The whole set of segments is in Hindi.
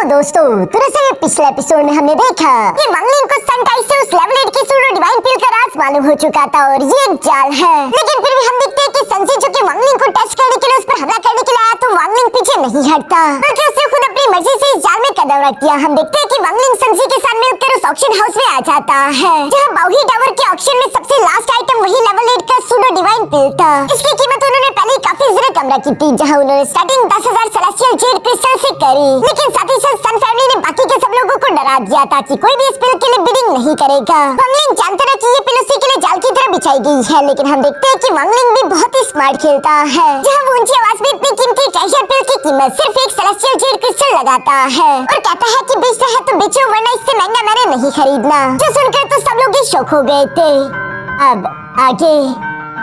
दोस्तों, दरअसल पिछले एपिसोड में हमने देखा कि वांगलिंग को सनटाई से उस लेवल 8 की सूडो डिवाइन पिल का राज मालूम हो चुका था और ये एक जाल है। लेकिन फिर भी हम देखते हैं कि संजी जो कि वांगलिंग को टेस्ट करने के लिए उस पर हमला करने के लिए आया तो वांगलिंग पीछे नहीं हटता, बल्कि उसने खुद अपनी मर्जी से इस जाल में कदम रख दिया। हम देखते हैं कि वांगलिंग संजी के साथ मिलकर उस ऑक्शन हाउस में आ जाता है, जहाँ बाउही टावर के ऑक्शन में सबसे लास्ट आइटम वही लेवल 8 का सूडो डिवाइन पिल था। इसकी कीमत उन्होंने पहले काफी ज्यादा कम रखी थी, जहाँ उन्होंने स्टार्टिंग 10,000 सेलेस्टियल जेड क्रिस्टल से करी। लेकिन साथ ही साथ सन फैमिली ने बाकी के सब लोगों को डरा दिया था कि कोई भी इस पिल के लिए बिडिंग नहीं करेगा। वांगलिंग जानता था कि ये पिल उसी के लिए जाल की तरह बिछाई गई है, लेकिन हम देखते हैं कि वांगलिंग भी बहुत ही स्मार्ट खेलता है, जहाँ वो ऊंची आवाज में इतनी कीमती ट्रेजर पिल की कीमत सिर्फ एक सेलेस्टियल जेड क्रिस्टल लगाता है और कहता है कि बेचना है तो बेचो, वरना इससे महंगा मैंने नहीं खरीदना। जो सुनकर तो सब लोग शौक हो गए थे। अब आगे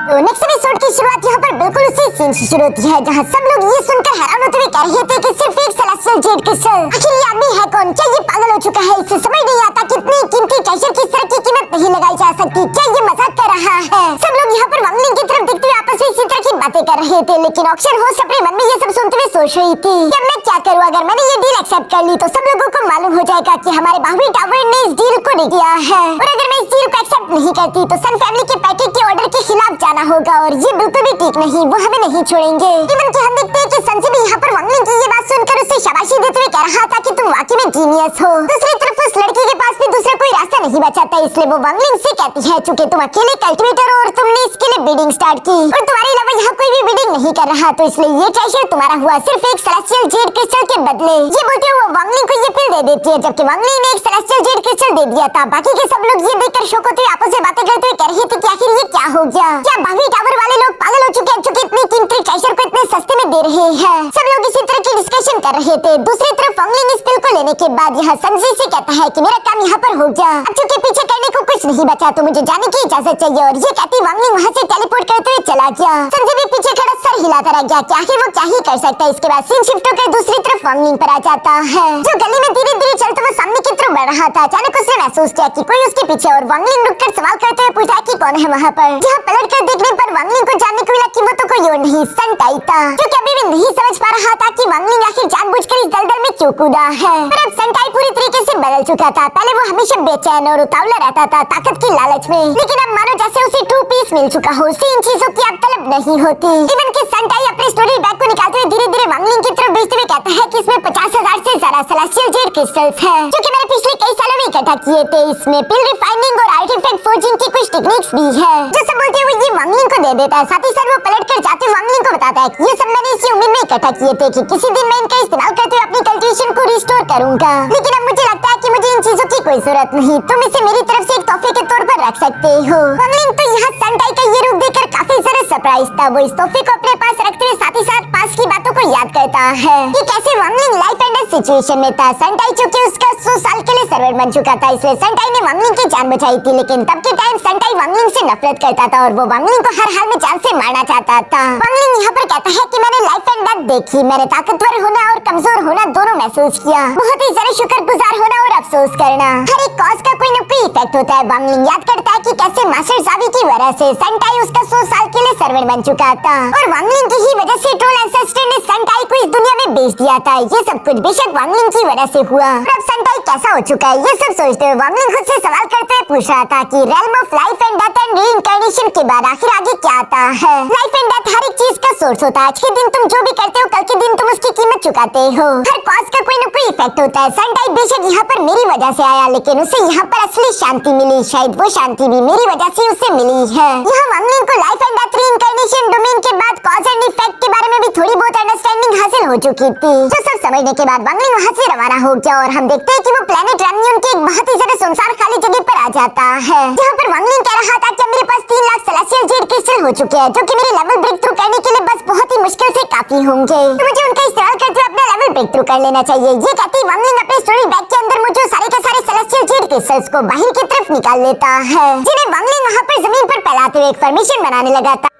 तो नेक्स्ट एपिसोड की शुरुआत यहाँ पर बिल्कुल उसी सीन से शुरू होती है, जहाँ सब लोग ये सुनकर हैरान होते हुए कह रहे थे कि सिर्फ एक सेलेस्टियल जेड क्रिस्टल, आखिर ये आदमी है कौन? क्या ये पागल हो चुका है? इसे समझ नहीं आता कि इतनी कीमती ट्रेजर की इस तरह की कीमत नहीं लगाई जा सकती। क्या ये मजाक कर रहा है? सब लोग यहाँ पर वांगलिंग की तरफ देखते हुए आपस में इसी तरह की बातें कर रहे थे, लेकिन ऑक्शन होस्ट अपने मन में ये सब सुनते हुए सोच रही थी कि अब मैं क्या करूँ? अगर मैंने ये डील एक्सेप्ट कर ली तो सब लोगों को मालूम हो जाएगा कि हमारे बाहुबली टावर ने इस डील को किया है, और अगर मैं इस डील को एक्सेप्ट नहीं करती तो सन फैमिली के पैकेज के ऑर्डर के खिलाफ जाना होगा, और ये बिल्कुल भी ठीक नहीं, वो हमें नहीं छोड़ेंगे। इवन कि हम देखते हैं कि संजी भी यहाँ पर वांगलिंग की ये बात सुनकर उसे शाबाशी देते हुए कह रहा था कि तुम वाकई में जीनियस हो। दूसरी तरफ उस लड़की के पास भी दूसरा कोई रास्ता नहीं बचा था, इसलिए वो वांगलिंग से कहती है चूंकि तुम अकेले कल्टिवेटर हो और तुमने इसके लिए बिडिंग स्टार्ट की और तुम्हारे अलावा यहाँ कोई भी बिडिंग नहीं कर रहा, तो इसलिए ये ट्रेजर तुम्हारा हुआ सिर्फ एक सेलेस्टियल जेड क्रिस्टल के बदले। ये बोलते हुए वो वांगलिंग को ये पिल दे देती है, जबकि वांगलिंग ने एक सेलेस्टियल जेड क्रिस्टल दे दिया था। बाकी के सब लोग ये देखकर शौक होते हुए आपस में बातें करते हुए कह रहे थे कि आखिर ये क्या हो गया? क्या बाहुबली टावर वाले लोग पागल हो चुके हैं जो कि इतनी कीमती ट्रेजर को इतने सस्ते में दे रहे हैं? सब लोग इसी तरह की डिस्कशन कर रहे थे। दूसरी तरफ वांगलिंग इस पिल को लेने के बाद यहाँ संजी से कहता है कि मेरा काम यहाँ पर हो गया, अब चूंकि पीछे करने को कुछ नहीं बचा तो मुझे जाने की इजाजत चाहिए, और ये कहती वांगलिंग वहाँ से टेलीपोर्ट करते हुए चला गया। संजी भी पीछे खड़ा सर हिलाता रह गया कि आखिर वो क्या ही कर सकता है। इसके बाद सीन शिफ्ट होकर दूसरी तरफ वांगलिंग पर आ जाता है, जो गली में धीरे धीरे चलते हुए सामने की तरफ बढ़ रहा था। अचानक उसने महसूस किया कि कोई उसके पीछे, और वांगलिंग रुककर सवाल करते हुए पूछा कि कौन है वहाँ पर। जहाँ पलट कर देखने पर वांगलिंग को जानने को मिला कि वो तो कोई और नहीं सनटाई था, जो कि अभी भी नहीं समझ पा रहा था कि वांगलिंग आखिर जानबूझकर इस दलदल में क्यों कूदा है। पर अब सनटाई पूरी तरीके से बदल चुका था। पहले वो हमेशा बेचैन और उतावला रहता था ताकत की लालच में, लेकिन अब मानो जैसे उसे टू पीस मिल चुका हो, उसे इन चीजों की अब तलब नहीं होती। इवन कि सनटाई अपने स्टोरी बैग को निकालते हुए धीरे धीरे वांगलिंग की तरफ भेजते हुए कहता है कि इसमें 50,000 से ज्यादा सेलेस्टियल जेड क्रिस्टल्स हैं, जो कि मैंने पिछले कई सालों में इकट्ठा किए थे। इसमें पिल रिफाइनिंग और आर्टिफैक्ट फोर्जिंग की कुछ टेक्निक्स भी है, जो सब बोलते हुए ये वांगलिंग को दे देता है। साथ ही साथ वो पलट कर जाते वांगलिंग को बताता है कि ये सब मैंने इसी उम्मीद में इकट्ठा किए थे कि किसी दिन मैं इनका इस्तेमाल करते हुए अपनी कल्टीवेशन को रिस्टोर करूंगा, लेकिन अब मुझे लगता है कि मुझे इन चीजों की कोई जरूरत नहीं, तुम इसे मेरी तरफ से एक तोहफे के तौर पर रख सकते हो। वांगलिंग तो यहाँ सनटाई का ये रूप देखकर काफी ज्यादा सरप्राइज था। वो इस तोहफे को अपने पास रखते हुए साथ ही साथ पास की बातों को याद करता है कि कैसे Wangling life and death situation में था। सनटाई चूंकि उसका 100 साल के लिए सर्वर बन चुका था, इसलिए सनटाई ने वांगलिंग की जान बचाई थी, लेकिन तब के टाइम सनटाई वांगलिंग से नफरत करता था और वो वांगलिंग को हर हाल में जान से मारना चाहता था। वांगलिंग यहाँ पर कहता है कि मैंने लाइफ एंड डेथ देखी, मैंने ताकतवर होना और कमजोर होना दोनों महसूस किया, बहुत ही ज्यादा शुक्रगुजार होना और अफसोस करना। हर एक कॉज का कोई न कोई इफेक्ट होता है। वांगलिंग याद करता है कि कैसे मास्टर जावी की वजह से सनटाई उसका 100 साल के लिए सर्वर बन चुका था, और वांगलिंग की ही वजह से ट्रोल एंसेस्टर ने सनटाई को इस दुनिया में बेच दिया था। ये सब कुछ बेशक वांगलिंग की वजह से हुआ, और अब सनटाई कैसा हो चुका है ये सब सोचते हुए वांगलिंग खुद से सवाल करते हुए पूछ रहा था कि realm of life and death and reincarnation के बाद आखिर आगे क्या आता है? लाइफ एंड डेथ हर एक चीज का सोर्स होता है। आज के दिन तुम जो भी करते हो, कल के दिन तुम उसकी कीमत चुकाते हो। हर कॉज का कोई न कोई इफेक्ट होता है। सनटाई बेशक यहाँ पर मेरी वजह से आया, लेकिन उसे यहाँ पर असली शांति मिली, शायद वो शांति भी मेरी वजह से उसे मिली है। यहाँ वांगलिंग को life and death reincarnation domain के बाद कॉज एंड इफेक्ट के बारे में भी थोड़ी बहुत अंडरस्टैंडिंग हासिल हो चुकी थी, जो सब समझने के बाद वांगलिंग वहाँ से रवाना हो गया, और हम देखते हैं कि वो प्लेनेट रेम्यून की एक बहुत ही ज्यादा सुनसान खाली जगह पर आ जाता है, जहाँ पर वांगलिंग कह रहा था कि मेरे पास 3 लाख सेलेस्टियल जेड क्रिस्टल हो चुके हैं, जो कि मेरे लेवल ब्रेक थ्रू करने के लिए बस बहुत ही मुश्किल से काफी होंगे, तो मुझे उनका इस्तेमाल करते हुए अपना लेवल ब्रेक थ्रू कर लेना चाहिए। ये कहती वांगलिंग अपने स्टोरी बैग के अंदर मौजूद सारे के सारे सेलेस्टियल जेड क्रिस्टल्स को बाहर की तरफ निकाल लेता है, जिन्हें वांगलिंग वहाँ पर जमीन पर फैलाते हुए एक फॉर्मेशन बनाने लगा था।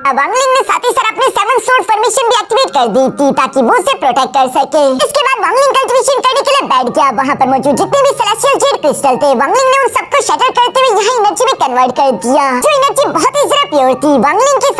वांगलिंग ने साथ ही साथ अपने 7 सोर्ड फॉर्मेशन भी एक्टिवेट कर दी थी ताकि वो उसे प्रोटेक्ट कर सके। इसके बाद वांगलिंग कल्टीवेशन करने के लिए बैठ गया। वहाँ पर मौजूद जितने भी सेलेस्टियल जेड क्रिस्टल थे, वांगलिंग ने उन सबको शटर करते हुए यहाँ एनर्जी में कन्वर्ट कर दिया, जो एनर्जी बहुत ही ज्यादा प्योर थी। वांगलिंग की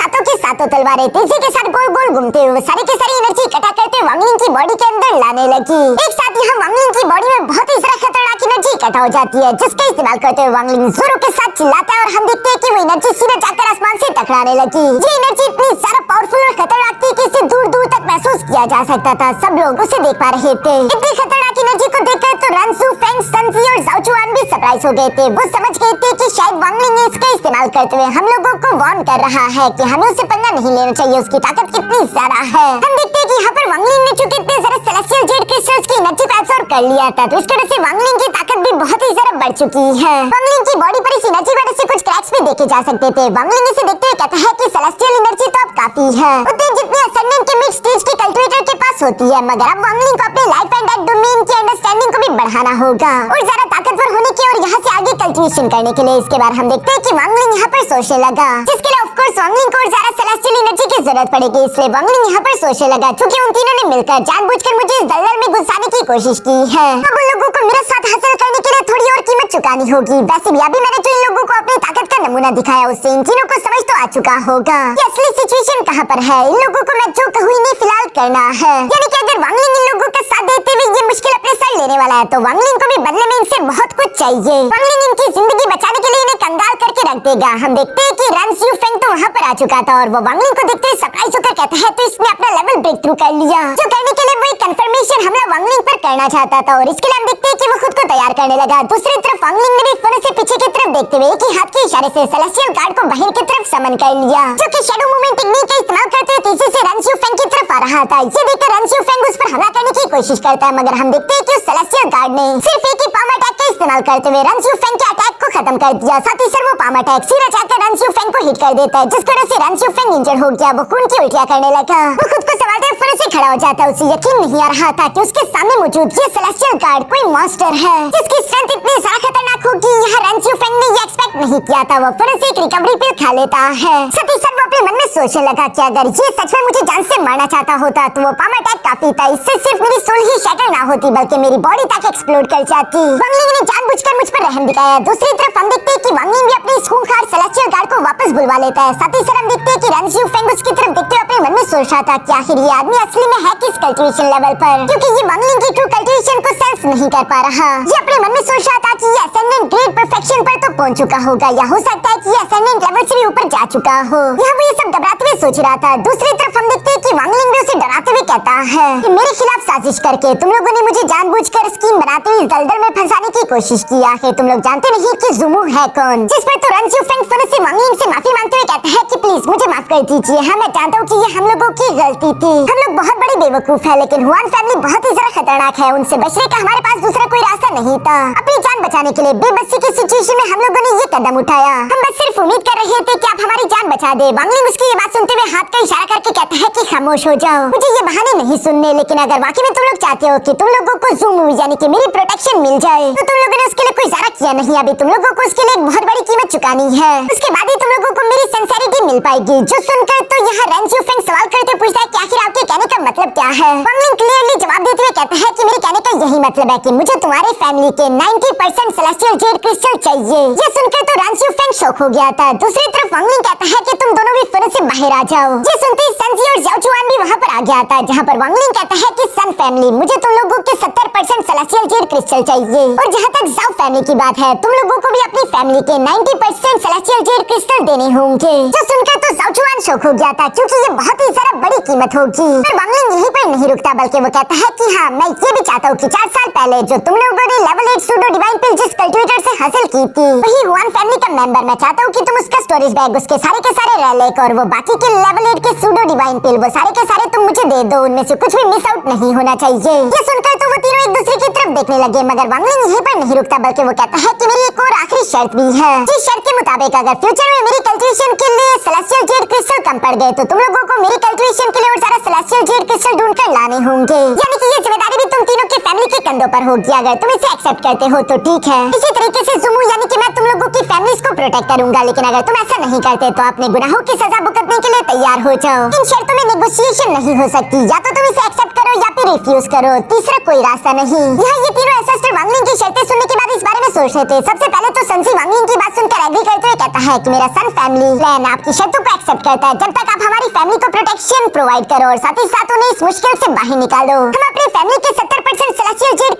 सातों तलवारें तेजी के साथ गोल गोल घूमते हुए सारी की सारी एनर्जी इकट्ठा करते हुए वांगलिंग की बॉडी के अंदर लाने लगी। एक साथ साथ यहाँ वांगलिंग की बॉडी में बहुत ही सारा खतरनाक एनर्जी इकट्ठा हो जाती है, जिसका इस्तेमाल करते हुए वांगलिंग जोरों के साथ चिल्लाता है और हम देखते हैं कि वो एनर्जी सीधे जाकर आसमान से टकराने लगी। ये एनर्जी इतनी सारा पावरफुल और खतरनाक थी कि इसे दूर दूर तक महसूस किया जा सकता था। सब लोग उसे देख पा रहे थे। इतनी खतरनाक एनर्जी को देखकर तो रंसू, फेंग, सनजी और जाओ चुआन भी सरप्राइज हो गए थे। वो समझ गए थे कि शायद वांगलिंग इसका इस्तेमाल करते हुए हम लोगों को वार्न कर रहा है कि हमें उसे पंगा नहीं लेना चाहिए, उसकी ताकत कितनी ज्यादा है। हम देखते हैं कि यहाँ पर वांगलिंग ने चूंकि इतने सारे सेलेस्टियल जेड क्रिस्टल्स की एनर्जी को एब्सॉर्ब कर लिया था, तो इस तरह से वांगलिंग की ताकत भी बहुत ही ज्यादा बढ़ चुकी है। वांगलिंग की बॉडी पर इस एनर्जी वजह से कुछ क्रैक्स भी देखे जा सकते थे। वांगलिंग इसे देखते हुए कहता है कि सेलेस्टियल एनर्जी तो अब काफी है, उतनी जितनी असेंडेंट के मिड स्टेज के कल्टिवेटर के पास होती है, मगर अब वांगलिंग को अपने लाइफ एंड डेथ डोमेन की अंडरस्टैंडिंग को भी बढ़ाना होगा और ज्यादा ताकतवर होने की और यहाँ से आगे कल्टिवेशन करने के लिए। इसके बाद हम देखते हैं कि वांगलिंग यहाँ पर सोचने लगा, जिसके लिए ऑफ कोर्स वांगलिंग को और ज्यादा सेलेस्टियल एनर्जी की जरूरत पड़ेगी। इसलिए वांगलिंग यहाँ पर सोचने लगा, क्योंकि उन तीनों ने मिलकर जानबूझकर मुझे इस दलदल में घुसाने की कोशिश की है। अब उन लोगों को मेरे साथ हासिल करने के लिए थोड़ी और कीमत चुकानी होगी। वैसे भी अभी मैंने जो इन लोगों को अपनी ताकत का नमूना दिखाया, उससे इन तीनों को समझ तो आ चुका होगा कि असली सिचुएशन कहाँ पर है। इन लोगों को मैं जो कहूँ इन्हें फिलहाल करना है, यानी कि अगर वांगलिंग इन लोगों का साथ देते हुए ये मुश्किल अपने सर लेने वाला है, तो वांगलिंग को भी बदले में इनसे बहुत कुछ चाहिए। वांगलिंग इनकी जिंदगी बचाने के लिए इन्हें कंगाल करके रख देगा। हम देखते हैं कि रंसू फेंग तो वहाँ पर आ चुका था और वो वांगलिंग को देखते हुए सरप्राइज होकर कहता है तो इसने अपना लेवल ब्रेक थ्रू कर लिया, जो करने के लिए वो एक कंफर्मेशन हमला वांगलिंग पर करना चाहता था और इसके लिए हम देखते हैं कि वो खुद को तैयार करने लगा। दूसरी तरफ वांगलिंग ने भी फोन से पीछे की तरफ देखते हुए एक ही हाथ के इशारे से सेलेस्टियल गार्ड को बाहर की तरफ समन कर लिया, जो कि शैडो मूवमेंट टेक्निक का इस्तेमाल करते हुए तेजी से रंसू फेंग की तरफ आ रहा था। ये देखकर रंसू फेंग उस पर हमला करने की कोशिश करता है, मगर हम देखते हैं कि उस सेलेस्टियल गार्ड ने सिर्फ एक ही पाम अटैक का इस्तेमाल करते हुए रंसू फेंग के अटैक को खत्म कर दिया। साथ ही सर वो पाम अटैक सीधा जाकर रंसू फेंग को हिट कर देता है, जिस वजह से रंसू फेंग इंजर्ड हो गया। वो खून की उल्टियां करने लगा। वो खुद को संभालते हुए फिर से खड़ा हो जाता है। उसे यकीन नहीं आ रहा था कि उसके सामने मौजूद ये सेलेस्टियल गार्ड कोई मॉन्स्टर है, जिसकी स्ट्रेंथ इतनी ज्यादा खतरनाक होगी यहाँ रंसू फेंग ने ये एक्सपेक्ट नहीं किया था। वो फिर से एक रिकवरी पिल खा लेता है। साथ ही सर वो अपने मन में सोचने लगा कि अगर ये सच में मुझे जान से मारना चाहता होता तो वो पाम अटैक काफी था, इससे सिर्फ मेरी सोल ही शैटर ना होती बल्कि मेरी बॉडी तक एक्सप्लोड कर जाती। वांगलिंग ने जानबूझकर मुझ पर रहम दिखाया। दूसरी तरफ हम देखते हैं कि वांगलिंग भी अपने इस खूंखार सेलेस्टियल गार्ड को वापस बुलवा लेता है। साथ ही सर हम देखते हैं कि रंसू फेंग उसकी तरफ देखते हुए अपने मन में सोच रहा था कि आखिर ये आदमी असली में है किस कल्टिवेशन लेवल पर, क्योंकि ये वांगलिंग की ट्रू कल्टिवेशन को सेंस नहीं कर पा रहा। ये अपने मन में सोच रहा था कि ये असेंडेंट ग्रेड परफेक्शन पर तो पहुंच चुका होगा, या हो सकता है कि ये असेंडेंट लेवल से भी ऊपर जा चुका हो। यहाँ वो ये सब घबराते हुए सोच रहा था। दूसरी तरफ हम देखते हैं कि वांगलिंग भी उसे डराते हुए कहता है कि मेरे खिलाफ साजिश करके तुम लोगों ने मुझे जानबूझकर स्कीम बनाते हुए इस दलदल में फंसाने की कोशिश की। आखिर तुम लोग जानते नहीं कि ज़ुमू है कौन। जिस पर तो रंसू फेंग फिर से वांगलिंग से माफी मांगते हुए कहता है कि प्लीज मुझे माफ कर दीजिए। हाँ मैं जानता हूँ कि ये हम लोगों की गलती थी, हम लोग बहुत बड़े बेवकूफ है, लेकिन हुआन फैमिली बहुत ही ज्यादा खतरनाक है, उनसे बचने का हमारे पास दूसरा कोई रास्ता नहीं था। अपनी जान बचाने के लिए बेबसी की सिचुएशन में हम लोगों ने ये कदम उठाया। हम बस सिर्फ उम्मीद कर रहे थे कि आप हमारी जान बचा दे। वांगलिंग उसकी ये बात सुनते हुए हाथ का इशारा करके कहता है कि खामोश हो जाओ, मुझे ये बहाने नहीं सुनने, लेकिन अगर वाकई में तुम लोग चाहते हो कि तुम लोगों को ज़ूमू यानी कि मेरी प्रोटेक्शन मिल जाए, तो तुम लोगों ने उसके लिए कोई ज़्यादा किया नहीं। अभी तुम लोगों को उसके लिए एक बहुत बड़ी कीमत चुकानी है, उसके बाद ही तुम लोगों को मेरी सिंसेरिटी मिल पाएगी। जो सुनकर तो यहाँ रंसू फेंग सवाल करते पूछता है कि आखिर आपके कहने का मतलब क्या है। वांगलिंग क्लियरली जवाब देते हुए कहता है कि मेरे कहने का यही मतलब है कि मुझे तुम्हारे फैमिली के 90% सेलेस्टियल जेड क्रिस्टल चाहिए। ये सुनकर तो रंसू फेंग शॉक हो गया था। दूसरी तरफ वांगलिंग कहता है कि तुम दोनों भी फिर से बाहर आ जाओ। ये सुनते ही सनजी और जाओ चुआन भी वहाँ पर आ गया था, जहाँ पर वांगलिंग कहता है कि सन फैमिली मुझे तुम लोगों के 70% सेलेस्टियल जेड क्रिस्टल चाहिए, और जहाँ तक जाओ फैमिली की बात है तुम लोगों को भी अपनी फैमिली के 90% सेलेस्टियल जेड क्रिस्टल देने होंगे। जो सुनकर तो जाओ चुआन शॉक हो गया था, क्योंकि ये बहुत ही ज्यादा बड़ी कीमत होगी। पर वांगलिंग यहीं पर नहीं रुकता, बल्कि वो कहता है कि हाँ मैं ये भी चाहता हूँ कि 4 साल पहले जो तुम लोगों ने लेवल 8 सूडो डिवाइन पिल जिस कल्टिवेटर से हासिल की थी, वही हुआन फैमिली का मेंबर मैं चाहता हूँ कि तुम उसका स्टोरेज बैग उसके सारे के सारे रेलिक और वो बाकी के लेवल 8 के सूडो डिवाइन पिल वो सारे के सारे तुम मुझे दे दो, उनमें से कुछ भी मिस आउट नहीं होना चाहिए। ये सुनकर तो वो तीनों एक दूसरे की तरफ देखने लगे, मगर वांगलिंग यहीं पर नहीं रुकता, बल्कि वो कहता है कि मेरी एक और आखिरी शर्त भी है। जिस शर्त के मुताबिक अगर फ्यूचर में मेरी कल्टिवेशन के लिए सेलेस्टियल जेड क्रिस्टल कम पड़ गए, तो तुम लोगों को मेरी कल्टिवेशन के लिए और सारा सेलेस्टियल जेड क्रिस्टल ढूंढकर लाने होंगे, यानी कि ये जिम्मेदारी भी तुम तीनों की फैमिली के कंधों पर होगी। अगर तुम इसे एक्सेप्ट करते हो तो ठीक है। इसी तरीके से ज़ुमू यानी कि मैं तुम लोगों की फैमिलीज को प्रोटेक्ट करूंगा, लेकिन अगर तुम ऐसा नहीं करते तो अपने गुनाहों की सजा भुगतने के लिए तैयार हो जाओ। इन शर्तों में नेगोशिएशन नहीं हो सकती, या तो तुम इसे एक्सेप्ट करो या फिर रिफ्यूज करो, तीसरा कोई रास्ता नहीं। यहाँ ये तीनों एंसेस्टर वांगलिंग की शर्तें सुनने के बाद इस बारे में सोच रहे थे। सबसे पहले तो सनजी वांगलिंग की बात सुनकर एग्री करते हुए कहता है कि मेरा सन फैमिली प्लान आपकी शर्तों को एक्सेप्ट करता है, जब तक आप हमारी फैमिली को प्रोटेक्शन प्रोवाइड करो और साथ ही साथ उन्हें इस मुश्किल से बाहर निकालो। हम अपनी फैमिली के 70% सेलेस्टियल जेड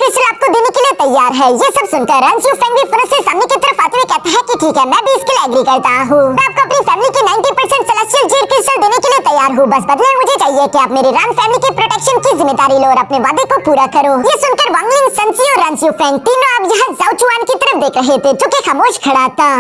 तैयार है। ये सब सुनकर रंजियो फेंग भी फुरस से सामने की तरफ आते हुए कहता है कि ठीक है, मैं भी इसके लिए एग्री करता हूँ। मैं आपको अपनी फैमिली की 90% सेलेस्टियल जेड क्रिस्टल देने के लिए तैयार हूँ। बस बदले में मुझे चाहिए कि आप मेरी रान फैमिली की प्रोटेक्शन की जिम्मेदारी लो और अपने वादे को पूरा करो। ये सुनकर वांगलिंग, संसी और रंजियो फेंग तीनों अब यहाँ जाओ चुआन की तरफ देख रहे थे, जो कि खामोश खड़ा था।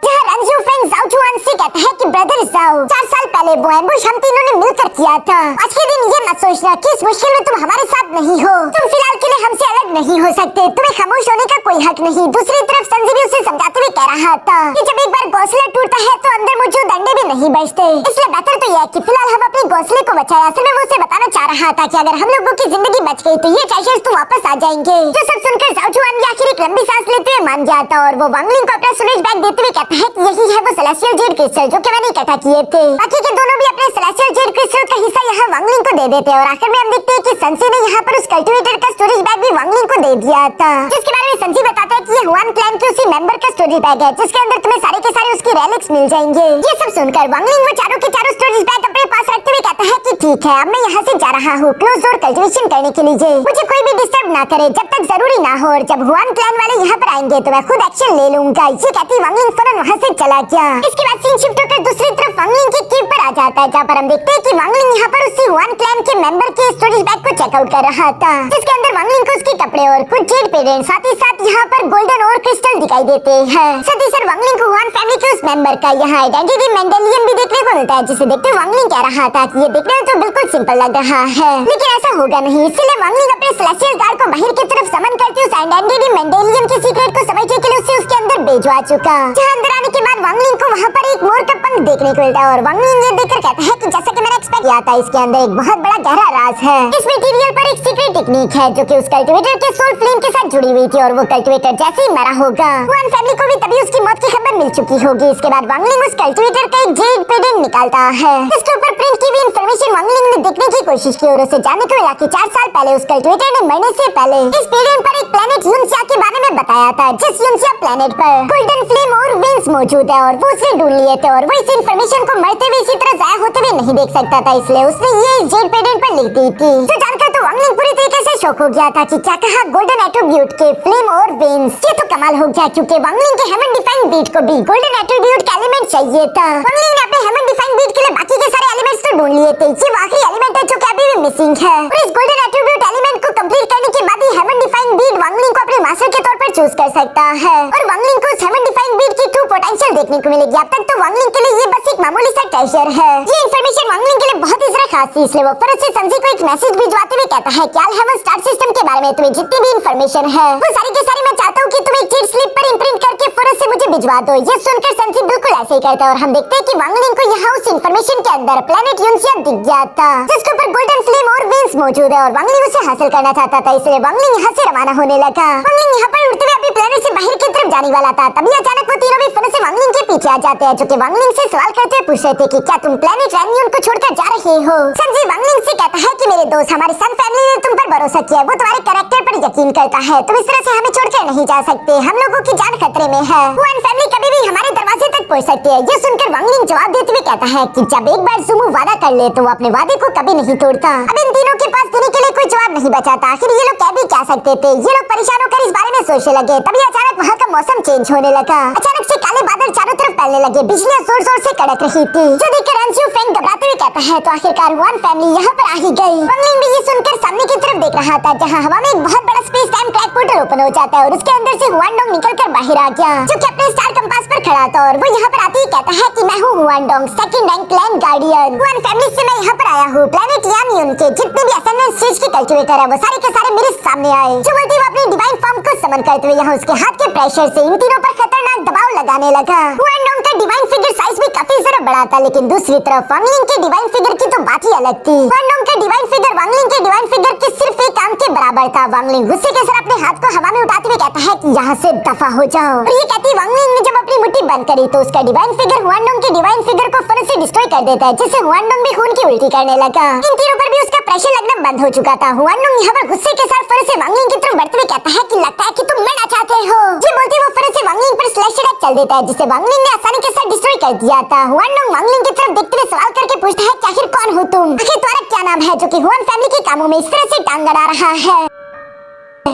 जहाँ रंजियो फेंग जाओ चुआन से कहता है कि ब्रदर जाओ, 4 साल पहले वो एम्बुश हम तीनों ने मिलकर किया था। आज के दिन ये मत सोचना कि इस मुश्किल में तुम हमारे साथ नहीं हो। तुम फिलहाल के लिए हमसे अलग नहीं हो सकते। तुम्हें खामोश होने का कोई हक नहीं। दूसरी तरफ संजी भी उसे समझाते हुए कह रहा था कि जब एक बार घोंसला टूटता है तो अंदर मौजूद अंडे भी नहीं बचते। इसलिए बेहतर तो यह है कि फिलहाल हम अपने घोंसले को बचाएं। असल में वो उसे बताना चाह रहा था कि अगर हम लोगों की जिंदगी बच गई तो ये ट्रेजर्स तो वापस आ जाएंगे। जो सब सुनकर जाओ चुआन भी आखिर एक लंबी सांस लेते हुए मान गया था और वो वांगलिंग को अपना स्टोरेज बैग देते हुए कहता है कि यही है वो सेलेस्टियल जेड क्रिस्टल जो कि मैंने इकट्ठा किए थे। बाकी के दोनों भी अपने सेलेस्टियल जेड क्रिस्टल का हिस्सा यहाँ वांगलिंग को दे देते हैं और आखिर में हम देखते हैं कि संसी ने यहाँ पर उस कल्टीवेटर का स्टोरेज बैग भी वांगलिंग को दे दिया था, जिसके बारे में संसी बताता है कि ये हुआन क्लैन के उसी मेंबर का स्टोरेज बैग है जिसके अंदर तुम्हें सारे के सारे उसकी रेलिक्स मिल जाएंगे। ये सब सुनकर वांगलिंग वो चारों के चारों स्टोरेज बैग अपने पास रखते हुए कहता है कि ठीक है, अब मैं यहाँ से जा रहा हूँ क्लोज डोर कल्टीवेशन करने के लिए। मुझे कोई भी डिस्टर्ब ना करे जब तक जरूरी ना हो, और जब हुआन क्लैन वाले यहाँ पर आएंगे तो मैं खुद एक्शन ले लूंगा। ये कहती वांगलिंग फौरन वहाँ से चला गया। इसके बाद सीन शिफ्ट होकर दूसरी तरफ वांगलिंग की केव पर आ जाता है, जहाँ पर हम देखते हैं कि वांगलिंग यहाँ पर उसी हुआन क्लैन के मेंबर के स्टोरेज बैग को चेकआउट कर रहा था, जिसके अंदर वांगलिंग को उसके कपड़े और कुछ जेड पेंडेंट साथ ही साथ यहाँ पर गोल्डन और क्रिस्टल दिखाई देते हैं। साथ ही साथ वांगलिंग को हुआन फैमिली के उस मेंबर का यहाँ आइडेंटिटी मेंडेलियन भी देखने को मिलता है, जिसे देखते हुए वांगलिंग कह रहा था कि ये देखने में तो बिल्कुल सिंपल लग रहा है, लेकिन ऐसा होगा नहीं। इसलिए वांगलिंग अपने सेलेस्टियल गार्ड को बाहर की तरफ समन करके उस आइडेंटिटी मेंडेलियन के सीक्रेट को समझने के लिए उसे उसके अंदर भेजवा चुका। जहाँ अंदर आने के बाद वांगलिंग को वहाँ पर एक मोर का पंख देखने को मिलता है और वांगलिंग ये देखकर कहता है कि जैसा कि मैंने एक्सपेक्ट किया था, इसके अंदर एक बहुत बड़ा गहरा राज है। इस मटेरियल पर एक सीक्रेट टेक्निक है जो कि उस कल्टीवेटर के सोल फ्लेम के साथ जुड़ी हुई थी और वो कल्टीवेटर जैसे ही मरा होगा, हुआन फैमिली को भी तभी उसकी मौत की खबर मिल चुकी होगी। इसके बाद वांगलिंग उस कल्टीवेटर का एक जेड पेंडेंट निकालता है। इसके ऊपर प्रिंट की हुई इंफॉर्मेशन वांगलिंग ने देखने की कोशिश की और उसे जानने को मिला कि 4 साल पहले उस कल्टीवेटर ने मरने से पहले इस पेंडेंट पर एक प्लेनेट यूनसिया के बारे में बताया था, जिस यूनसिया प्लेनेट पर गोल्डन फ्लेम और वेन्स मौजूद है और वो उसने ढूंढ लिए थे और वो इस इंफॉर्मेशन को मरते हुए इसी तरह जाया होते हुए नहीं देख सकता था, इसलिए उसने ये जेड पेंडेंट पर लिख दी थी। जो जानकर तो वांगलिंग पूरी तरीके से शॉक हो गया था कि क्या कहा गोल्डन एट्रीब्यूट के फ्लेम और वेन्स। ये तो कमाल हो गया क्योंकि वांगलिंग के हेवन डिफाइंड बीट को भी गोल्डन एट्रीब्यूट का एलिमेंट चाहिए था। वांगलिंग ने अपने हेवन डिफाइंड बीट के लिए बाकी के सारे एलिमेंट्स तो ढूंढ लिए थे, ये आखिरी एलिमेंट है जो कि अभी भी मिसिंग है और इस गोल्डन एट्रीब्यूट एलिमेंट को कंप्लीट करने के बाद ही हेवन डिफाइंड बीट वांगलिंग को अपने मास्टर के तौर पर चूज कर सकता है और वांगलिंग को उस हेवन डिफाइंड बीट की ट्रू पोटेंशियल देखने को मिलेगी। अब तक तो वांगलिंग के लिए ये बस एक मामूली सा ट्रेजर है। ये इंफॉर्मेशन वांगलिंग के लिए बहुत ही जरा खास थी, इसलिए वो फौरन से संजी को एक मैसेज भिजवाते हुए कहता है कि ऑल हेवन स्टार सिस्टम के बारे में तुम्हें जितनी भी इंफॉर्मेशन है वो सारी के सारी मैं चाहता हूँ कि तुम एक चीट स्लिप पर इम्प्रिंट करके फौरन से मुझे भिजवा दो। ये सुनकर संजी बिल्कुल ऐसे ही करता है और हम देखते हैं कि वांगलिंग को यहाँ उस इंफॉर्मेशन के अंदर प्लेनेट यूनसिया दिख गया था, जिसके ऊपर गोल्डन फ्लेम और वेन्स मौजूद है और वांगलिंग उसे हासिल करना चाहता था, इसलिए वांगलिंग यहाँ से रवाना होने लगा। वांगलिंग यहाँ पर उड़ते हुए अपने प्लेनेट से बाहर की तरफ जाने वाला था, तभी अचानक वो तीनों भी फौरन से वांगलिंग के पीछे आ जाते हैं, जो कि वांगलिंग से सवाल करते हुए पूछ रहे थे कि क्या तुम प्लेनेट रैनियन को छोड़कर जा रहे हो। संजी वांगलिंग से कहता है कि मेरे दोस्त, हमारी सन फैमिली ने तुम पर भरोसा किया, वो तुम्हारे कैरेक्टर पर यकीन करता है, तुम इस तरह से हमें छोड़कर नहीं जा सकते, हम लोगों की जान खतरे में है, हुआन फैमिली कभी भी हमारे दरवाजे तक पहुंच सकती है। ये सुनकर वांगलिंग जवाब देते हुए कहता है कि जब एक बार ज़ुमू वादा कर ले तो वो अपने वादे को कभी नहीं तोड़ता। अब इन तीनों के पास देने के लिए कोई जवाब नहीं बचा था, आखिर ये लोग कह भी क्या सकते थे। ये लोग परेशान होकर इस बारे में सोचने लगे, तभी अचानक वहाँ का मौसम चेंज होने लगा। अचानक से काले बादल चारों तरफ फैलने लगे, बिजलियां जोर जोर से कड़क रही थी, जो देखकर रंजियो फेंग घबराते हुए कहता है तो आखिरकार हुआन फैमिली यहाँ पर आ ही गई। वांगलिंग भी ये सुनकर सामने की तरफ देख रहा था, जहाँ हवा में एक बहुत बड़ा space time track portal open हो जाता है और उसके अंदर से हुआनडोंग निकलकर बाहर आ गया, जो कि अपने स्टार कंपास पर खड़ा था और वो यहाँ पर आते ही कहता है कि मैं हूँ Huandong, second rank clan guardian. Huan family से मैं यहाँ पर आया हूँ। प्लेनेट यामियुन के जितने भी असेंडेंट स्टेज के कल्टीवेटर है वो सारे के सारे मेरे सामने आए। जो बोलती वो अपनी डिवाइन फॉर्म को समन करते हुए यहाँ उसके हाथ के प्रेशर से इन तीनों पर खतरनाक दबाव लगाने लगा। हुआनडोंग का डिवाइन फिगर साइज भी काफी जरा बड़ा था, लेकिन दूसरी तरफ वांगलिंग के डिवाइन फिगर की तो बात ही अलग थी। हुआनडोंग का डिवाइन फिगर वांगलिंग के डिवाइन फिगर के सिर्फ एक आंख के बराबर था। वांगलिंग गुस्से के साथ अपने हाथ को हवा में उठाते हुए कहता है कि यहाँ से दफा हो जाओ। और ये कहती वांगलिंग ने जब अपनी मुट्ठी बंद करी तो उसका डिवाइन फिगर हुआनडोंग के डिवाइन फिगर को फौरन से डिस्ट्रॉय कर देता है, जिससे हुआनडोंग भी खून की उल्टी करने लगा। इन तीनों पर भी उसका प्रेशर लगना बंद हो चुका था। हुआनडोंग यहाँ पर गुस्से के साथ फौरन से वांगलिंग की तरफ बढ़ते हुए कहता है कि लगता है कि तुम मरना चाहते हो। ये बोलते वो फौरन से वांगलिंग पर स्लैश अटैक चल देता है, जिसे वांगलिंग ने आसानी के साथ डिस्ट्रॉय कर दिया था। हुआनडोंग वांगलिंग की तरफ देखते हुए सवाल करके पूछता है कि आखिर कौन हो तुम, आखिर तुम्हारा क्या नाम है जो कि हुआन फैमिली के कामों में इस तरह से टांग अड़ा रहा है।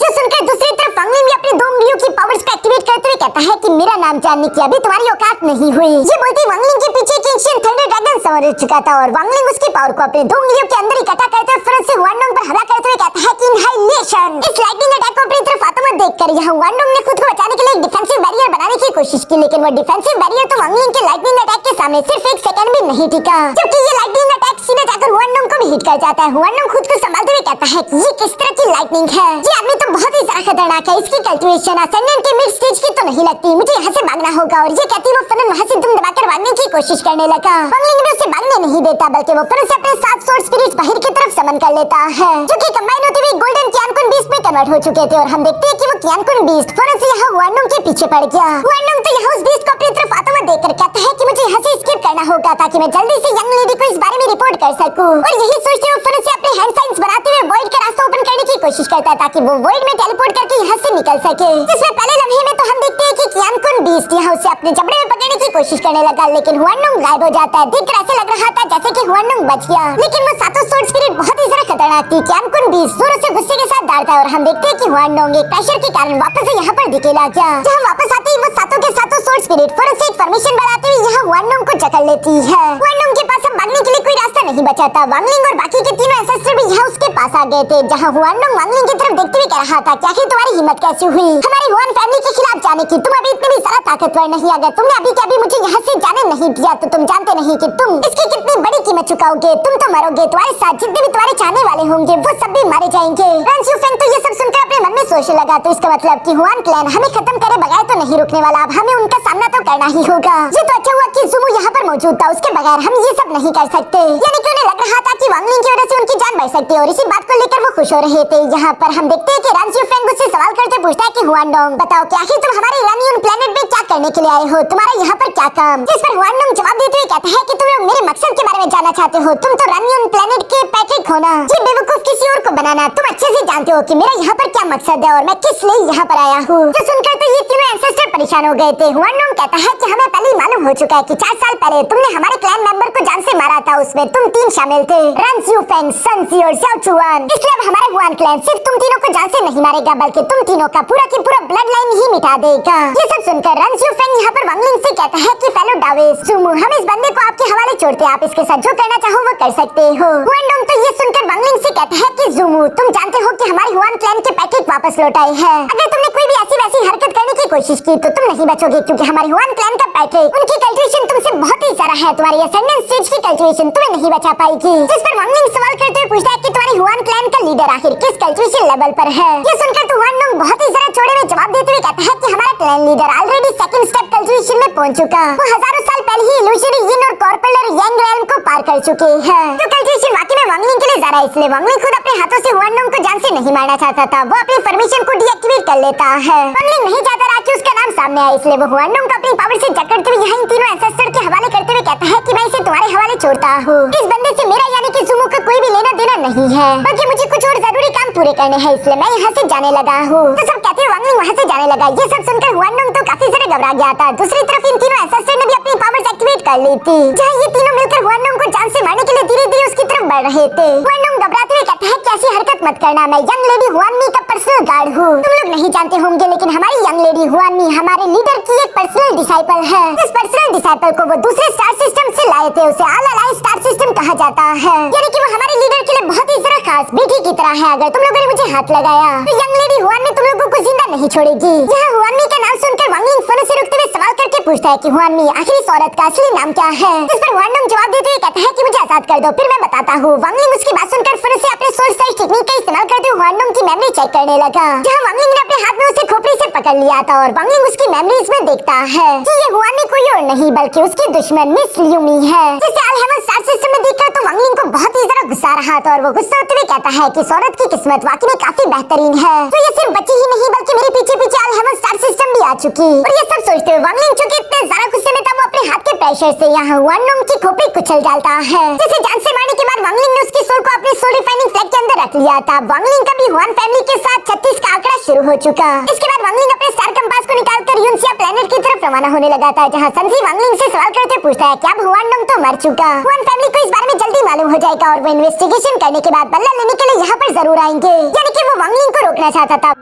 जो सुनकर दूसरी तरफ वांगलिन भी अपनी दो उंगलियों की पावर्स को एक्टिवेट करते हुए कहता है कि मेरा नाम जानने की अभी तुम्हारी औकात नहीं हुई। ये बोलते ही वांगलिन के पीछे एक एंशिएंट थंडर ड्रैगन समझ चुका था और वांगलिन उसकी पावर को अपनी दो उंगलियों के अंदर इकट्ठा करते हुए फिर से हुआनडोंग पर हमला करते हुए कहता है कि इनहाइलेशन। इस लाइटनिंग अटैक को अपनी तरफ आता हुआ देखकर यहाँ हुआनडोंग ने खुद को बचाने के लिए एक डिफेंसिव बैरियर बनाने की कोशिश की, लेकिन वो डिफेंसिव बैरियर तो वांगलिन के लाइटनिंग अटैक के सामने सिर्फ एक सेकंड भी नहीं टिका, जबकि ये लाइटनिंग अटैक सीधे जाकर हुआनडोंग को भी हिट कर जाता है। हुआनडोंग खुद को संभालते हुए कहता है कि ये किस तरह की लाइटनिंग है, ये आदमी तो बहुत ही ज्यादा खतरनाक है, इसकी कल्टिवेशन असेंडेंट के मिड स्टेज की तो नहीं लगती, मुझे यहाँ से भागना होगा। और ये कहती वो फनन वहाँ से दुम दबाकर भागने की कोशिश करने लगा। वांगलिन भी उसे भागने नहीं देता, बल्कि वो फिर से अपने 7 सोर्ड स्पिरिट्स बाहर की तरफ समन कर लेता है, जो कि कंबाइन होते हुए गोल्डन क्यानकुन बीस्ट में कन्वर्ट हो चुके थे। और हम देखते हैं कि वो क्यानकुन बीस्ट फौरन से यहाँ हुआनडोंग के पीछे पड़ गया। हुआनडोंग तो यहाँ उस बीस्ट को अपनी तरफ आता हुआ देखकर कहता है कि मुझे यहाँ से एस्केप करना होगा ताकि मैं जल्दी से यंग लेडी को इस बारे में रिपोर्ट कर सकूं। और यही सोचते हुए फिर से अपने हैंड साइंस बनाते हुए वॉइड का रास्ता ओपन करने की कोशिश करता है ताकि वो वॉइड में टेलीपोर्ट करके यहाँ से निकल सके। जिसमें पहले लम्हे में तो हम देखते हैं कि क्यानकुन बीस्ट यहाँ उसे अपने जबड़े में पकड़ने की कोशिश करने लगा, लेकिन हुआनडोंग गायब हो जाता है। देखकर ऐसे लग रहा था जैसे कि हुआनडोंग बच गया, लेकिन वो सातों सोर्ड स्पिरिट बहुत ही ज्यादा खतरनाक थी। क्यानकुन बीस्ट जोरों से गुस्से के साथ दौड़ता है और हम देखते हैं कि हुआनडोंग एक प्रेशर के कारण वापस से यहाँ पर दिखेला गया। जहाँ वापस आते ही वो सातों के सातों सोर्ड स्पिरिट फौरन से एक फॉर्मेशन बनाते हुए यहाँ हुआनडोंग को जकड़ लेती है। हुआनडोंग के पास अब भागने के लिए कोई रास्ता नहीं बचा था। वांगलिन और बाकी के तीनों एंसेस्टर भी यहाँ उसके पास आ गए थे, जहाँ हुआनडोंग वांगलिन की तरफ देखते हुए कह रहा था कि आखिर तुम्हारी हिम्मत कैसे हुई हमारी हुआन फैमिली के खिलाफ जाने की, तुम अभी इतने भी सारा ताकतवर नहीं, अगर तुमने अभी के अभी मुझे यहाँ से जाने नहीं दिया तो तुम जानते नहीं कि तुम इसकी कितनी बड़ी कीमत चुकाओगे, तुम तो मरोगे, तुम्हारे साथ जितने भी तुम्हारे चाहने वाले होंगे वो सब भी मारे जाएंगे। रन ज़ुफेंग तो ये सब सुनकर अपने मन में सोचने लगा, तो इसका मतलब कि हुआन क्लैन हमें खत्म करे बगैर तो नहीं रुकने वाला, अब हमें उनका सामना तो करना ही होगा। ये तो अच्छा हुआ कि ज़ुमू यहाँ पर मौजूद था, उसके बगैर हम ये सब नहीं कर सकते। यानी कि उन्हें लग रहा था कि वांगलिन की वजह से उनकी जान बच सकती है और इसी बात को लेकर वो खुश हो रहे थे। यहाँ पर हम देखते हैं कि रन ज़ुफेंग उससे सवाल करते पूछता है कि हुआनडोंग बताओ कि आखिर तुम हमारे रनियन प्लेनेट में क्या करने के लिए आए हो, तुम्हारा यहाँ पर क्या काम। जिस पर हुआनडोंग जवाब देते हुए कहता है कि तुम लोग मेरे मकसद के बारे में जानना चाहते हो, तुम तो रनियन प्लेनेट के पैट्रिक हो ना, ये बेवकूफ किसी और को बनाना, तुम अच्छे से जानते हो कि मेरा यहाँ पर क्या मकसद है और मैं किस लिए यहाँ पर आया हूँ। तो सुनकर तो ये तीनों एंसेस्टर परेशान हो गए थे। हुआनडोंग कहता है कि हमें पहले ही मालूम हो चुका है कि 4 साल पहले तुमने हमारे क्लैन मेंबर को जान से मारा था, उसमें तुम 3 शामिल थे, रन ज़ुफेंग, सन ज़ी और ज़्याओ चुआन। इसलिए अब हमारे हुआन क्लैन सिर्फ तुम तीनों को जान से नहीं मारेगा, बल्कि तुम तीनों का पूरा की पूरा ब्लड लाइन ही मिटा देगा। ये सब सुनकर रन ज़ुफेंग यहाँ पर वांगलिन से कहता है कि फेलो डाविस ज़ुमू, हम इस बंदे को आपके हवाले छोड़ते हैं, आप इसके साथ जो करना चाहो वो कर सकते हो। हुआनडोंग तो ये सुनकर वांगलिन से कहता है कि ज़ुमू, तुम जानते हो कि हमारे हुआन क्लैन के पैट्रिक वापस लौट आए हैं, अगर तुमने कोई भी ऐसी वैसी हरकत करने की कोशिश की तो तुम नहीं बचोगे, क्योंकि हमारे हुआन क्लैन का पैट्रिक, उनकी कल्टिवेशन तुमसे बहुत ही ज्यादा है, तुम्हारी असेंडेंट स्टेज की कल्टिवेशन तुम्हें नहीं बचा पाएगी। जिस पर वांगलिन सवाल करते हुए पूछता है कि तुम्हारे हुआन क्लैन का लीडर आखिर किस कल्टिवेशन लेवल पर है। ये सुनकर तो हुआनडोंग बहुत ही ज्यादा चौड़े में जवाब देते हुए कहता है कि हमारा clan leader already second step cultivation में पहुंच चुका, वो हजारों साल पहले ही इल्यूजरी यिन और कॉर्पोरल यंग रेल्म को पार कर चुके हैं। तो कल्टिवेशन वाकई में वांगलिन के लिए ज्यादा, इसलिए वांगलिन खुद अपने हाथों से हुआनडोंग को जान से नहीं मारना चाहता था, वो अपनी परमिशन को डीएक्टिवेट कर लेता है। वांगलिन नहीं चाहता रहा कि उसका नाम सामने आए, इसलिए वो हुआनडोंग को अपनी पावर से जकड़ते हुए यहाँ इन तीनों एंसेस्टर के हवाले करते हुए कहता है कि मैं इसे तुम्हारे हवाले छोड़ता हूँ, इस बंदे से मेरा यानी कि ज़ुमू का कोई भी लेना देना नहीं है, बल्कि मुझे कुछ और जरूरी काम पूरे करने हैं, इसलिए मैं यहाँ से जाने लगा हूँ। तो सब कहते हैं वांगलिन वहाँ से जाने लगा। ये सब सुनकर हुआनडोंग तो काफी ज्यादा घबरा गया था। दूसरी तरफ इन तीनों एंसेस्टर ने भी अपनी पावर्स एक्टिवेट कर ली थी, जहाँ ये तीनों मिलकर हुआनडोंग को जान से मारने के लिए धीरे धीरे उसकी तरफ बढ़ रहे थे। हुआनडोंग घबराते हुए कहता है कि ऐसी हरकत मत करना, मैं यंग लेडी हुआनमी का पर्सनल गार्ड हूँ, तुम लोग नहीं जानते होंगे लेकिन हमारी यंग लेडी हुआनमी हमारे लीडर की एक पर्सनल डिसाइपल है। इस पर्सनल डिसाइपल को वो दूसरे स्टार सिस्टम से लाए थे, उसे आल अलाइ स्टार सिस्टम कहा जाता है, यानी कि वो हमारे लीडर के लिए बहुत ही जरा खास बेटी की तरह है। अगर तुम लोगों ने मुझे हाथ लगाया तो यंग लेडी हुआनमी तुम लोगों को जिंदा नहीं छोड़ेगी। यहाँ हुआनमी का नाम सुनकर वांगलिन फोन से रुकते हुए सवाल करके पूछता है कि हुआनमी आखिर इस औरत का असली नाम क्या है। इस पर हुआनडोंग जवाब देते हुए कहता है कि मुझे आजाद कर दो, फिर मैं बताता हूँ। वांगलिन उसकी बात सुनकर फोन से अपने सोल सर्च टेक्निक का इस्तेमाल करते हुए हुआनडोंग की मेमोरी चेक करने लगा, जहाँ वांगलिन ने अपने हाथ में उसे खोपड़ी से पकड़ लिया था और वांगलिन उसकी मेमोरीज में देखता है कि ये हुआनमी कोई और नहीं बल्कि उसकी दुश्मन मिस ल्यूमी है, जिसे अल हेवन स्टार सिस्टम में देखकर तो वांगलिन को बहुत ही ज्यादा गुस्सा रहा था और वो गुस्सा होते हुए कहता है कि इस औरत की किस्मत वाकई में काफी बेहतरीन है, तो ये सिर्फ बच्ची ही नहीं बल्कि मेरे पीछे पीछे अल हेवन स्टार सिस्टम भी आ चुकी। और ये सब सोचते हुए वांगलिन चूंकि इतने ज्यादा गुस्से में था, वो अपने हाथ के प्रेशर से यहाँ हुआनडोंग की खोपड़ी कुचल डालता है, जिसे जान से मारने के बाद वांगलिन ने उसकी सोल को अपने सोल रिफाइनिंग फ्लैग के अंदर रख लिया था। वांगलिन का भी हुआन फैमिली के साथ 36 का आंकड़ा शुरू हो चुका। इसके बाद वांगलिन अपने स्टार कंपास को निकालकर यूनसिया प्लेनेट की तरफ रवाना होने लगा था, जहाँ सन ज़ी वांगलिन से सवाल करते पूछता है कि अब हुआनडोंग तो मर चुका, हुआन फैमिली को इस बारे में जल्दी मालूम हो जाएगा और वो इन्वेस्टिगेशन करने के बाद बदला लेने के लिए यहाँ पर जरूर आएंगे, यानी कि वो वांगलिन को रोकना चाहता था।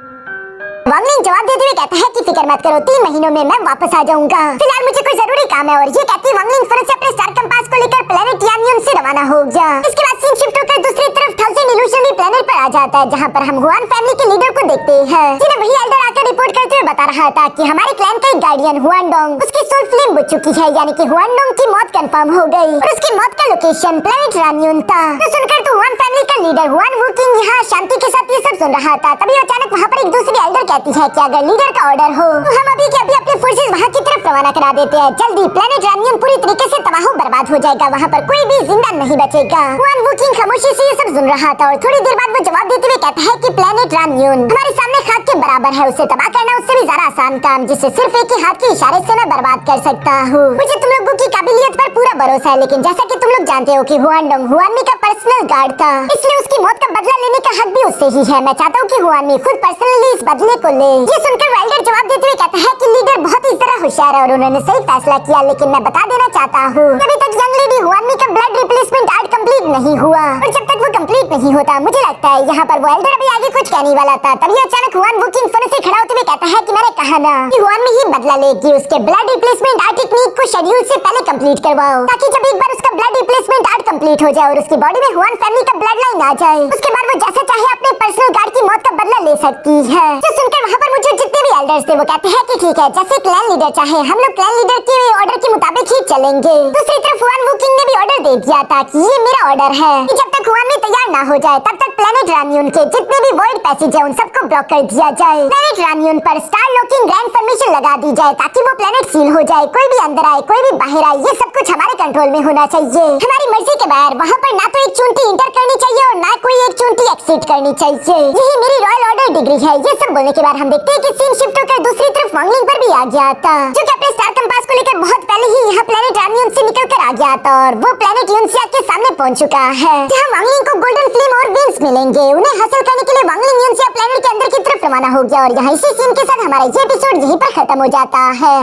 वांगलिंग जवाब देते हुए कहता है कि फिक्र मत करो, 3 महीनों में मैं वापस आ जाऊंगा। फिलहाल मुझे कोई जरूरी काम है। और ये कहती वांगलिंग फौरन से अपने स्टार कंपास को लेकर प्लेनेट यानियन से रवाना हो गया। इसके बाद सीन शिफ्ट होकर दूसरी तरफ थाउजेंड इल्यूशनरी प्लेनेट पर आ जाता है, जहाँ पर हम हुआन फैमिली के लीडर को देखते हैं, जिन्हें वही एल्डर आकर रिपोर्ट करते हुए बता रहा था कि हमारे क्लैन का एक गार्डियन हुआनडोंग, उसकी सोल फ्लेम बुझ चुकी है, यानी कि हुआनडोंग की मौत कंफर्म हो गई और उसकी मौत का लोकेशन प्लेनेट रानियन था। तो सुनकर तो हुआन फैमिली का लीडर हुआन वुकिंग यहाँ शांति के साथ ये सब सुन रहा था। तभी अचानक वहाँ पर एक दूसरी एल्डर कहती है कि अगर लीडर का ऑर्डर हो तो हम अभी के अभी अपने फोर्सेस वहाँ की तरफ रवाना करा देते हैं। जल्दी प्लेनेट रानियन पूरी तरीके से तबाह बर्बाद हो जाएगा, वहाँ पर कोई भी जिंदा नहीं बचेगा। हुआन वुकिंग खामोशी से ये सब सुन रहा था और थोड़ी देर बाद वो जवाब देते हुए कहता है कि प्लेनेट रानियन हमारे सामने खाक के बराबर है, उसे तबाह करना उससे भी ज्यादा आसान काम, जिसे सिर्फ एक ही हाथ के इशारे से मैं बर्बाद कर सकता हूँ। मुझे तुम लोगों की काबिलियत पर पूरा भरोसा है, लेकिन जैसा कि तुम लोग जानते हो कि हुआनडोंग हुआनमी का पर्सनल गार्ड था, इसलिए उसकी मौत का बदला लेने का हक भी उससे ही है। मैं चाहता हूँ कि हुआनमी खुद पर्सनली इस बदले को ले। ये सुनकर वेल्डर जवाब देते हुए कहता है कि लीडर बहुत ही तरह होशियार है और उन्होंने सही फैसला किया, लेकिन मैं बता देना चाहता हूँ अभी तक यंग लेडी हुआनमी का ब्लड रिप्लेसमेंट आर्ट कंप्लीट नहीं हुआ और जब तक वो कंप्लीट नहीं होता मुझे लगता है यहाँ पर वो एल्डर अभी आगे कुछ कहने वाला था। तभी अचानक हुआन वुकिंग फौरन से खड़ा होते हुए कहता है कि मैंने कहा ना कि हुआनमी ही बदला लेगी, उसके ब्लड रिप्लेसमेंट आर्ट टेक्निक को शेड्यूल से पहले कंप्लीट करवाओ, ताकि जब एक बार उसका ब्लड रिप्लेसमेंट आर्ट कंप्लीट हो जाए और उसकी बॉडी में हुआन फैमिली का ब्लड लाइन आ जाए, उसके बाद वो जैसा चाहे अपने पर्सनल गार्ड की मौत का बदला ले सकती है। जो सुनकर वहाँ पर मुझे जितने भी एल्डर्स थे वो कहते हैं कि ठीक है, जैसे क्लैन लीडर चाहे हम लोग क्लैन लीडर के ऑर्डर के मुताबिक ही चलेंगे। दूसरी तरफ हुआन वुकिंग ने भी ऑर्डर दे दिया था कि ये मेरा ऑर्डर है कि जब तक हुआन में तैयार ना हो जाए तब तक प्लेनेट रानियन के जितने भी वॉइड पैसेज है उन सबको ब्लॉक कर दिया जाए। प्लेनेट रानियन पर स्टार लॉकिंग ग्रैंड फॉर्मेशन लगा दी जाए ताकि वो प्लेनेट सील हो जाए, कोई भी अंदर आए कोई भी बाहर आए ये सब कुछ हमारे कंट्रोल में होना चाहिए। हमारी मर्जी के बाहर वहाँ पर ना तो एक चूंटी इंटर करनी चाहिए और ना कोई एक चूंटी एक्सिट करनी चाहिए। यही मेरी रॉयल ऑर्डर डिग्री है। ये सब बोलने के बाद हम देखते हैं कि सीन शिफ्ट होकर दूसरी तरफ वांगलिंग पर भी आ गया था, जो कि अपने स्टार कंपास को लेकर बहुत पहले ही यहाँ प्लेनेट रानियन से निकल कर आ गया था और वो प्लेनेट यूनसिया के सामने पहुंच चुका है, जहाँ वांगलिंग को गोल्डन फ्लेम और विंग्स मिलेंगे। उन्हें हासिल करने के लिए वांगलिंग यूनसिया प्लेनेट के अंदर की तरफ रवाना हो गया और यहाँ इसी सीन के साथ हमारा ये एपिसोड यहीं पर खत्म हो जाता है।